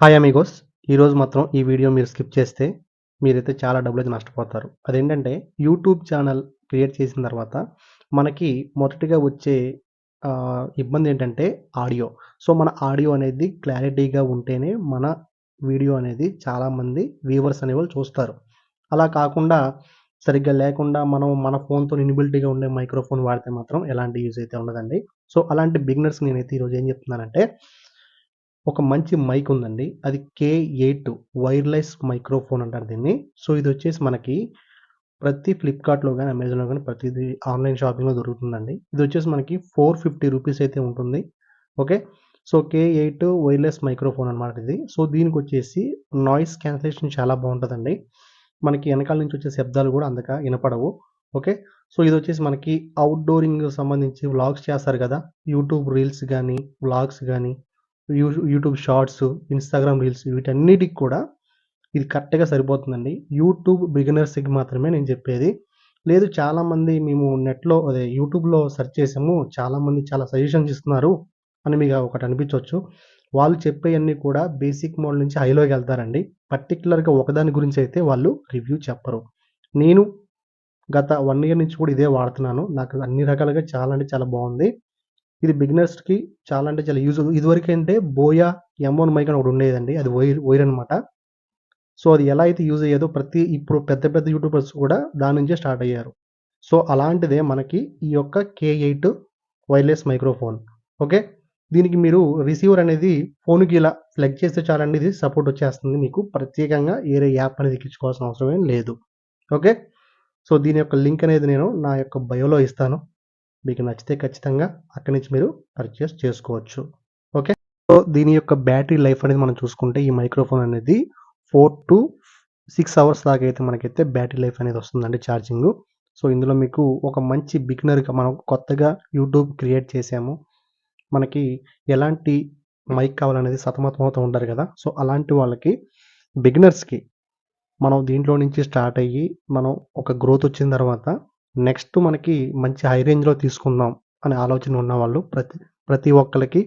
Hi Amigos. ఈరోజు మాత్రం ఈ వీడియో మీరు స్కిప్ చేస్తే మీరైతే చాలా డబ్బులైతే నష్టపోతారు. అదేంటంటే యూట్యూబ్ ఛానల్ క్రియేట్ చేసిన తర్వాత మనకి మొదటిగా వచ్చే ఇబ్బంది ఏంటంటే ఆడియో. సో, మన ఆడియో అనేది క్లారిటీగా ఉంటేనే మన వీడియో అనేది చాలామంది వ్యూవర్స్ అనేవాళ్ళు చూస్తారు. అలా కాకుండా సరిగ్గా లేకుండా మనం మన ఫోన్‌తో ఇన్‌బిల్ట్‌గా ఉండే మైక్రోఫోన్ వాడితే మాత్రం ఎలాంటి యూజ్ అయితే ఉండదండి. సో, అలాంటి బిగినర్స్‌కి నేనైతే ఈరోజు ఏం చెప్తున్నానంటే ఒక మంచి మైక్ ఉందండి. అది K8 వైర్‌లెస్ మైక్రోఫోన్ అంటారు దీన్ని. సో, ఇదొచ్చేసి మనకి ప్రతి ఫ్లిప్‌కార్ట్‌లో గాని, అమెజాన్‌లో గాని ప్రతిదీ ఆన్‌లైన్ షాపింగ్‌లో దొరుకుతుందండి. ఇదొచ్చేసి మనకి ₹450 అయితే ఉంటుంది. Okay. So, K8 wireless microphone అనమాట ఇది. సో, దీనికొచ్చేసి నాయిస్ క్యాన్సలేషన్ చాలా బావుంటదండి. మనకి ఎనకాల నుంచి వచ్చే శబ్దాలు గూడా అంతగా ఇనపడవు. ఓకే. సో, ఇదొచ్చేసి మనకి ఔట్‌డోరింగ్ సంబంధించి వ్లాగ్స్ చేస్తారు గదా! యూట్యూబ్ రీల్స్ గాని, వ్లాగ్స్ గాని, యూట్యూబ్ షార్ట్స్, ఇన్‌స్టాగ్రామ్ రీల్స్ వీటన్నిటికి కూడా ఇది కరెక్ట్‌గా సరిపోతుందండి. యూట్యూబ్ బిగినర్స్‌కి మాత్రమే నేను చెప్పేది. లేదు చాలామంది మేము నెట్‌లో అదే యూట్యూబ్‌లో సెర్చ్ చేసాము. చాలామంది చాలా సజెషన్స్ ఇస్తున్నారు అని మీకు ఒకటి అనిపించొచ్చు. వాళ్ళు చెప్పేయన్నీ కూడా బేసిక్ మోడల్ నుంచి హైలోకెళ్తారండి. పర్టిక్యులర్‌గా ఒకదాని గురించి అయితే వాళ్ళు రివ్యూ చెప్పరు. నేను గత 1 ఇయర్ నుంచి కూడా ఇదే వాడుతున్నాను. నాకు అన్ని రకాలుగా చాలా అంటే చాలా బావుంది. ఇది బిగినర్స్‌కి చాలా అంటే చాలా యూజ్. ఇదివరకంటే బోయా M1 మైక్ అని ఒకటి ఉండేదండి. అది వైర్ అనమాట. సో, అది ఎలా అయితే యూజ్ అయ్యేదో ఇప్పుడు పెద్ద పెద్ద యూట్యూబర్స్ కూడా దాని నుంచే స్టార్ట్ అయ్యారు. సో, అలాంటిదే మనకి ఈ యొక్క K8 వైర్‌లెస్ మైక్రోఫోన్. ఓకే. దీనికి మీరు రిసీవర్ అనేది ఫోన్‌కి ఇలా ప్లగ్ చేస్తే చాలండి ఇది సపోర్ట్ వచ్చేస్తుంది మీకు. ప్రత్యేకంగా వేరే యాప్ అనేది ఎక్కించుకోవాల్సిన అవసరం ఏం లేదు. ఓకే. సో, దీని యొక్క లింక్ అనేది నేను నా యొక్క బయోలో ఇస్తాను. మీకు నచ్చితే ఖచ్చితంగా అక్కడి నుంచి మీరు పర్చేస్ చేసుకోవచ్చు. ఓకే. సో, దీని యొక్క బ్యాటరీ లైఫ్ అనేది మనం చూసుకుంటే ఈ మైక్రోఫోన్ అనేది 4-6 అవర్స్ దాకా అయితే మనకైతే బ్యాటరీ లైఫ్ అనేది వస్తుందండి ఛార్జింగు. సో, ఇందులో మీకు ఒక మంచి బిగినర్‌గా మనం కొత్తగా యూట్యూబ్ క్రియేట్ చేసాము. మనకి ఎలాంటి మైక్ కావాలనేది సతమతమవుతూ ఉంటారు కదా! సో, అలాంటి వాళ్ళకి బిగినర్స్‌కి మనం దీంట్లో నుంచి స్టార్ట్ అయ్యి, మనం ఒక గ్రోత్ వచ్చిన తర్వాత నెక్స్ట్ మనకి మంచి హై రేంజ్‌లో తీసుకుందాం అనే ఆలోచన ఉన్నవాళ్ళు ప్రతి ఒక్కళ్ళకి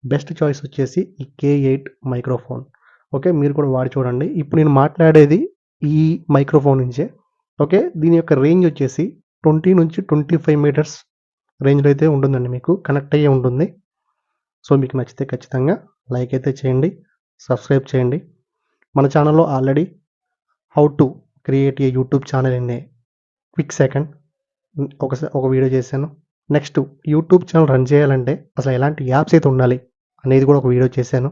బెస్ట్ చాయిస్ వచ్చేసి ఈ K8 మైక్రోఫోన్. ఓకే. మీరు కూడా వాడి చూడండి. ఇప్పుడు నేను మాట్లాడేది ఈ మైక్రోఫోన్ నుంచే. ఓకే. దీని యొక్క రేంజ్ వచ్చేసి 20-25 మీటర్స్ రేంజ్‌లో అయితే ఉంటుందండి మీకు. కనెక్ట్ అయ్యే ఉంటుంది. సో, మీకు నచ్చితే ఖచ్చితంగా లైక్ అయితే చేయండి. సబ్స్క్రైబ్ చేయండి. మన ఛానల్‌లో already how to create a YouTube channel in a quick second ఒక వీడియో చేశాను. నెక్స్ట్ యూట్యూబ్ ఛానల్ రన్ చేయాలంటే అసలు ఎలాంటి యాప్స్ అయితే ఉండాలి అనేది కూడా ఒక వీడియో చేశాను.